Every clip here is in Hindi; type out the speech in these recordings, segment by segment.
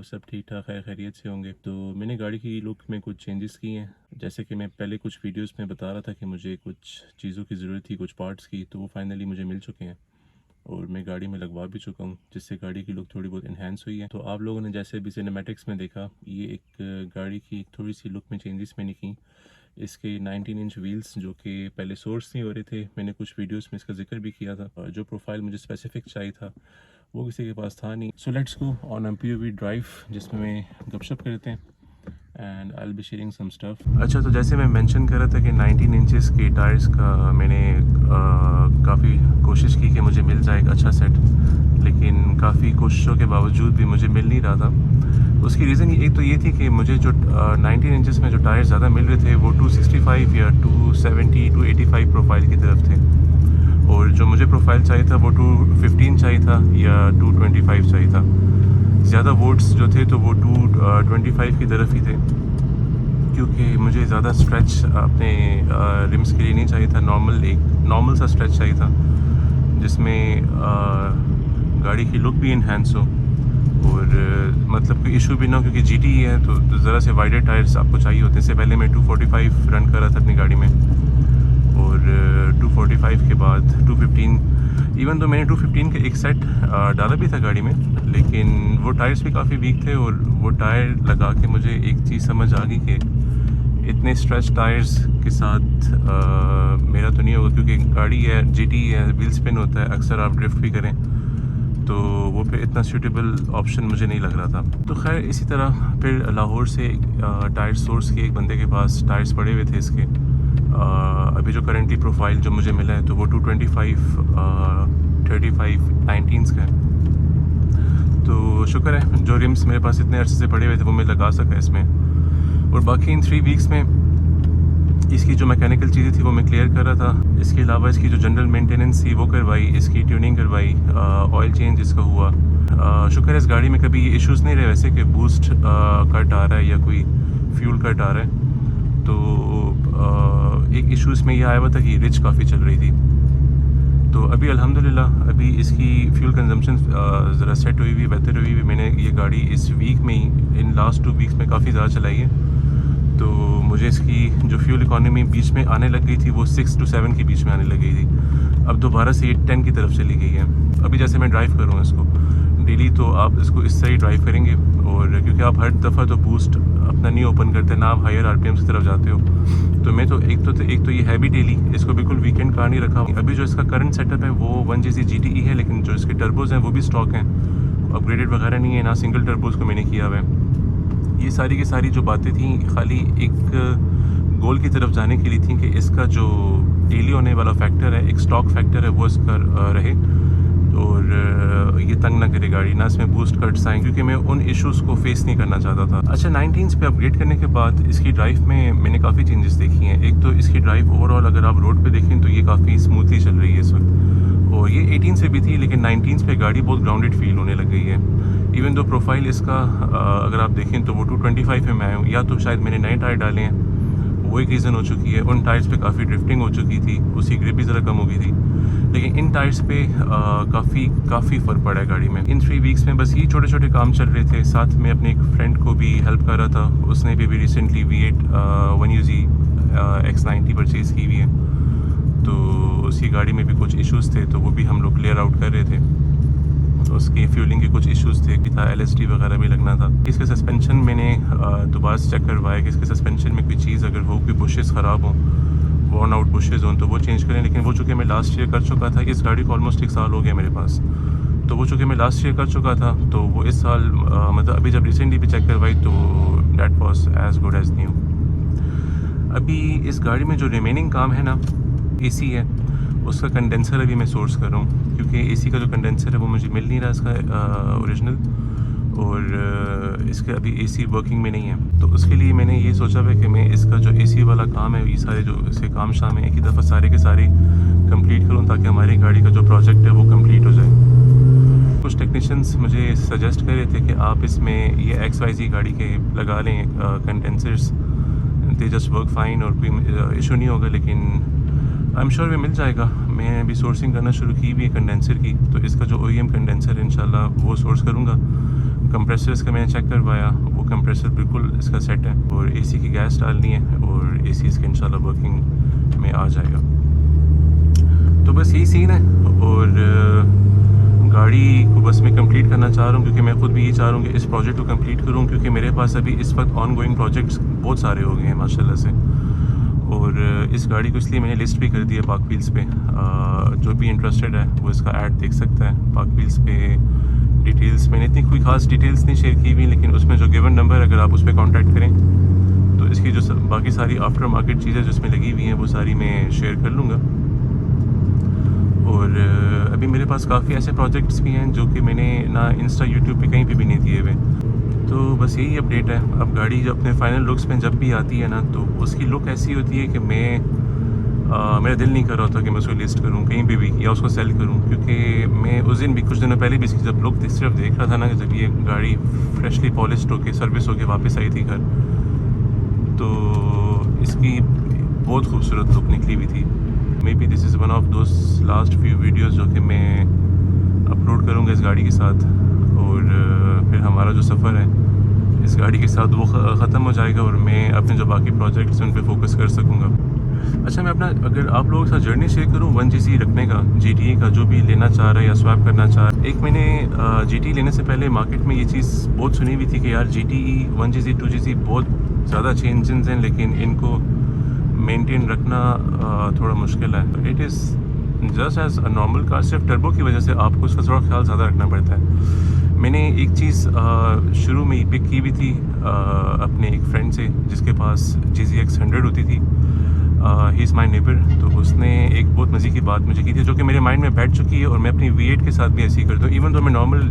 सब ठीक ठाक है, खैरियत से होंगे। तो मैंने गाड़ी की लुक में कुछ चेंजेस किए हैं। जैसे कि मैं पहले कुछ वीडियोस में बता रहा था कि मुझे कुछ चीज़ों की ज़रूरत थी, कुछ पार्ट्स की, तो वो फाइनली मुझे मिल चुके हैं और मैं गाड़ी में लगवा भी चुका हूँ, जिससे गाड़ी की लुक थोड़ी बहुत इन्हेंस हुई है। तो आप लोगों ने जैसे अभी सिनेमैटिक्स में देखा, ये एक गाड़ी की एक थोड़ी सी लुक में चेंजेस मैंने की। इसके 19 इंच व्हील्स जो कि पहले सोर्स नहीं हो रहे थे, मैंने कुछ वीडियोस में इसका जिक्र भी किया था। और जो प्रोफाइल मुझे स्पेसिफिक चाहिए था वो किसी के पास था नहीं। So let's go on MPOV drive, जिसमें मैं गपशप करते हैं and I will be sharing some stuff. अच्छा, तो जैसे मैं मेंशन कर रहा था कि 19 इंचेस के टायर्स का मैंने काफ़ी कोशिश की कि मुझे मिल जाए एक अच्छा सेट, लेकिन काफ़ी कोशिशों के बावजूद भी मुझे मिल नहीं रहा था। उसकी रीज़न एक तो ये थी कि मुझे जो 19 इंचेस में जो टायर ज़्यादा मिल रहे थे वो 265 या 270 285 प्रोफाइल की तरफ थे, और जो मुझे प्रोफाइल चाहिए था वो 215 चाहिए था या 225 चाहिए था। ज़्यादा वोट्स जो थे तो वो 225 की तरफ ही थे, क्योंकि मुझे ज़्यादा स्ट्रेच अपने रिम्स के लिए नहीं चाहिए था। एक नॉर्मल सा स्ट्रेच चाहिए था, जिसमें गाड़ी की लुक भी इन्हेंस हो और मतलब कोई इशू भी ना हो, क्योंकि GT है तो ज़रा से वाइडर टायर्स आपको चाहिए होते हैं। इससे पहले मैं 245 रन कर रहा था अपनी गाड़ी में, और 245 के बाद 215, इवन तो मैंने 215 का एक सेट डाला भी था गाड़ी में, लेकिन वो टायर्स भी काफ़ी वीक थे। और वो टायर लगा के मुझे एक चीज़ समझ आ गई कि इतने स्ट्रेच टायर्स के साथ मेरा तो नहीं होगा, क्योंकि गाड़ी है GT है, व्हील स्पिन होता है, अक्सर आप ड्रिफ्ट भी करें तो वो फिर इतना सूटेबल ऑप्शन मुझे नहीं लग रहा था। तो खैर इसी तरह फिर लाहौर से टायर सोर्स के एक बंदे के पास टायर्स पड़े हुए थे इसके। अभी जो करेंटली प्रोफाइल जो मुझे मिला है तो वो 225 35 19 का है। तो शुक्र है जो रिम्स मेरे पास इतने अरसे से पड़े हुए थे वो मैं लगा सका इसमें। और बाकी इन 3 वीक्स में इसकी जो मैकेनिकल चीज़ें थी वो मैं क्लियर कर रहा था। इसके अलावा इसकी जो जनरल मेंटेनेंस थी वो करवाई, इसकी ट्यूनिंग करवाई, ऑयल चेंज इसका हुआ। शुक्र है इस गाड़ी में कभी ये इश्यूज़ नहीं रहे वैसे कि बूस्ट कट आ रहा है या कोई फ्यूल कट आ रहा है। तो एक इशू इसमें यह आया हुआ था कि रिच काफ़ी चल रही थी। तो अभी अल्हम्दुलिल्लाह अभी इसकी फ्यूल कंजम्पशन ज़रा सेट हुई हुई, बेहतर हुई हुई। मैंने ये गाड़ी इस वीक में ही, इन लास्ट 2 वीक्स में काफ़ी ज़्यादा चलाई है। तो मुझे इसकी जो फ्यूल इकॉनमी बीच में आने लग गई थी वो 6 to 7 के बीच में आने लग गई थी, अब दोबारा से 10 की तरफ चली गई है। अभी जैसे मैं ड्राइव कर रहा हूँ इसको डेली, तो आप इसको इस तरह ही ड्राइव करेंगे, और क्योंकि आप हर दफ़ा तो बूस्ट अपना नहीं ओपन करते ना, आप हायर RPM की तरफ जाते हो। तो मैं तो एक तो ये है भी डेली, इसको बिल्कुल वीकेंड कार नहीं रखा हूँ। अभी जो इसका करंट सेटअप है वो 1JZ GTE है, लेकिन जो इसके टर्बोज हैं वो भी स्टॉक हैं, अपग्रेडेड वगैरह नहीं है, ना सिंगल टर्बोज को मैंने किया हुआ है। ये सारी की सारी जो बातें थी खाली एक गोल की तरफ जाने के लिए थी कि इसका जो डेली होने वाला फैक्टर है, एक स्टॉक फैक्टर है, वो इसका रहे और ये तंग ना करे गाड़ी, ना इसमें बूस्ट कट्स आएँ, क्योंकि मैं उन इश्यूज़ को फेस नहीं करना चाहता था। अच्छा, 19 पे अपग्रेड करने के बाद इसकी ड्राइव में मैंने काफ़ी चेंजेस देखी हैं। एक तो इसकी ड्राइव ओवरऑल अगर आप रोड पे देखें तो ये काफ़ी स्मूथली चल रही है इस वक्त, और ये 18 से भी थी, लेकिन 19 पे गाड़ी बहुत ग्राउंडेड फील होने लग गई है। इवन दो प्रोफाइल इसका अगर आप देखें तो वो 225 में आया हूँ, या तो शायद मैंने नए टायर डाले हैं, वो एक रीज़न हो चुकी है। उन टायर्स पे काफ़ी ड्रिफ्टिंग हो चुकी थी, उसकी ग्रिप भी ज़रा कम हो गई थी, लेकिन इन टायर्स पे काफ़ी फ़र्क पड़ा है गाड़ी में। इन 3 वीक्स में बस ये छोटे छोटे काम चल रहे थे। साथ में अपने एक फ्रेंड को भी हेल्प कर रहा था, उसने भी recently V8 1UZ X90 purchase की हुई है, तो उसकी गाड़ी में भी कुछ इश्यूज़ थे, तो वो भी हम लोग क्लियर आउट कर रहे थे। तो उसकी फ्यूलिंग के कुछ इश्यूज़ थे कि था, LSD वगैरह भी लगना था। इसके सस्पेंशन मैंने दोबारा से चेक करवाया कि इसके सस्पेंशन में कोई चीज़ अगर हो, कोई बुशेस ख़राब हों, वॉर्न आउट बुशेस हों, तो वो चेंज करें। लेकिन वो चूँकि मैं लास्ट ईयर कर चुका था, इस गाड़ी को ऑलमोस्ट 1 साल हो गया मेरे पास, तो वो चूँकि मैं लास्ट ईयर कर चुका था, तो वो इस साल मतलब अभी जब रिसेंटली भी चेक करवाई तो that was as good as new. अभी इस गाड़ी में जो रिमेनिंग काम है ना, AC है, उसका कंडेंसर अभी मैं सोर्स कर रहा हूँ, क्योंकि AC का जो कंडेंसर है वो मुझे मिल नहीं रहा इसका ओरिजिनल, और इसके अभी AC वर्किंग में नहीं है। तो उसके लिए मैंने ये सोचा है कि मैं इसका जो AC वाला काम है, ये सारे जो इसके काम शाम है, एक ही दफ़ा सारे के सारे कंप्लीट करूँ, ताकि हमारी गाड़ी का जो प्रोजेक्ट है वो कंप्लीट हो जाए। कुछ टेक्नीशियंस मुझे सजेस्ट कर रहे थे कि आप इसमें ये XYZ गाड़ी के लगा लें condensers, they just work fine और कोई इशू नहीं होगा, लेकिन आई एम श्योर भी मिल जाएगा। मैं अभी सोर्सिंग करना शुरू की भी है कंडेंसर की, तो इसका जो OEM कंडेंसर है इंशाल्लाह वो सोर्स करूँगा। कंप्रेसर इसका मैंने चेक करवाया, वो कंप्रेसर बिल्कुल इसका सेट है और एसी की गैस डालनी है और एसी इसका इंशाल्लाह वर्किंग में आ जाएगा। तो बस यही सीन है और गाड़ी को बस मैं कंप्लीट करना चाह रहा हूँ क्योंकि मैं खुद भी ये चाह रहा हूँ कि इस प्रोजेक्ट को कंप्लीट करूँ, क्योंकि मेरे पास अभी इस वक्त ऑन गोइंग प्रोजेक्ट्स बहुत सारे हो गए हैं माशाल्लाह से। और इस गाड़ी को इसलिए मैंने लिस्ट भी कर दी है पाक व्हील्स पे। जो भी इंटरेस्टेड है वो इसका ऐड देख सकता है पाक व्हील्स पे। डिटेल्स मैंने इतनी कोई ख़ास डिटेल्स नहीं शेयर की हुई, लेकिन उसमें जो गिवन नंबर अगर आप उस पर कॉन्टैक्ट करें तो इसकी जो बाकी सारी आफ्टर मार्केट चीज़ें जिसमें लगी हुई हैं वो सारी मैं शेयर कर लूँगा। और अभी मेरे पास काफ़ी ऐसे प्रोजेक्ट्स भी हैं जो कि मैंने ना इंस्टा यूट्यूब पे कहीं पे भी नहीं दिए हुए। तो बस यही अपडेट है। अब गाड़ी जो अपने फाइनल लुक्स में जब भी आती है ना तो उसकी लुक ऐसी होती है कि मेरा दिल नहीं कर रहा होता कि मैं उसको लिस्ट करूं कहीं पे भी या उसको सेल करूं, क्योंकि मैं उस दिन भी कुछ दिनों पहले भी इसकी जब लुक सिर्फ देख रहा था ना, जब ये गाड़ी फ्रेशली पॉलिश्ड होके सर्विस होके वापस आई थी घर, तो इसकी बहुत खूबसूरत लुक निकली हुई थी। May be this is one of those last few videos जो कि मैं अपलोड करूँगा इस गाड़ी के साथ, और फिर हमारा जो सफ़र है इस गाड़ी के साथ वो ख़त्म हो जाएगा और मैं अपने जो बाकी प्रोजेक्ट्स हैं उन पर फोकस कर सकूँगा। अच्छा, मैं अपना अगर आप लोगों के साथ जर्नी शेयर करूँ 1GZ रखने का, GTA का जो भी लेना चाह रहा है या स्वैप करना चाह रहा है। एक मैंने GT लेने से पहले मार्केट में ये चीज़ बहुत सुनी हुई थी कि यार GTE 1GZ 2GZ बहुत ज़्यादा अच्छे इंजन हैं लेकिन इनको मेंटेन रखना थोड़ा मुश्किल है। It is just as a normal car, सिर्फ टर्बो की वजह से आपको उसका थोड़ा ख्याल ज़्यादा रखना पड़ता है। मैंने एक चीज़ शुरू में ही पिक की हुई थी अपने एक फ्रेंड से जिसके पास GZX 100 होती थी। He is my neighbour. तो उसने एक बहुत मज़े की बात मुझे की थी जो कि मेरे माइंड में बैठ चुकी है और मैं अपनी V8 के साथ भी ऐसे ही करता हूँ। इवन तो मैं नॉर्मल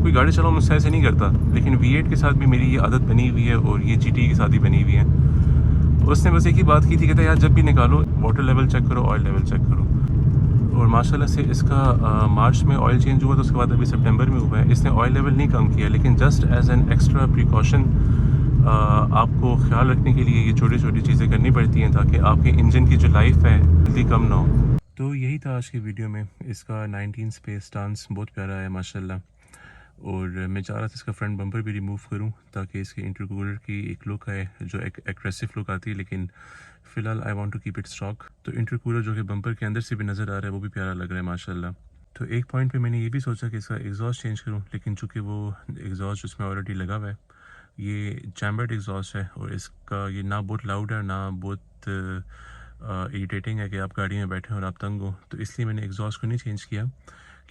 कोई गाड़ी चलाऊँ मुझसे ऐसे नहीं करता, लेकिन V8 के साथ भी मेरी ये आदत बनी हुई है और ये GT के साथ भी बनी हुई है। तो उसने बस एक ही बात की थी, कहता यार जब भी निकालो वाटर लेवल चेक करो, ऑयल लेवल चेक करो। और माशाल्लाह से इसका मार्च में ऑयल चेंज हुआ, तो उसके बाद अभी सितंबर में हुआ है। इसने ऑयल लेवल नहीं कम किया, लेकिन just as an extra precaution आपको ख्याल रखने के लिए ये छोटी छोटी चीज़ें करनी पड़ती हैं ताकि आपके इंजन की जो लाइफ है जल्दी कम ना हो। तो यही था आज की वीडियो में। इसका 19 स्पेस स्टांस बहुत प्यारा है माशाल्लाह, और मैं चाह रहा था इसका फ्रंट बम्पर भी रिमूव करूं ताकि इसके इंटरकूलर की एक लुक है जो एक एग्रेसिव लुक आती है, लेकिन फ़िलहाल I want to keep it stock. तो इंटरकूलर जो कि बम्पर के अंदर से भी नज़र आ रहा है वो भी प्यारा लग रहा है माशाल्लाह। तो एक पॉइंट पे मैंने ये भी सोचा कि इसका एग्जॉस्ट चेंज करूं, लेकिन चूँकि वो एग्जॉस्ट उसमें ऑलरेडी लगा हुआ है, ये चैम्बर्ड एग्जॉस्ट है और इसका ये ना बहुत लाउड है ना बहुत इरिटेटिंग है कि आप गाड़ी में बैठे और आप तंग हो। तो इसलिए मैंने एग्जॉस्ट को नहीं चेंज किया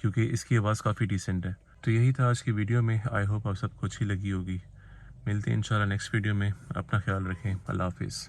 क्योंकि इसकी आवाज़ काफ़ी डिसेंट है। तो यही था आज की वीडियो में। आई होप आप सबको अच्छी लगी होगी। मिलते हैं इंशाल्लाह नेक्स्ट वीडियो में। अपना ख्याल रखें। अल्लाह हाफिज़।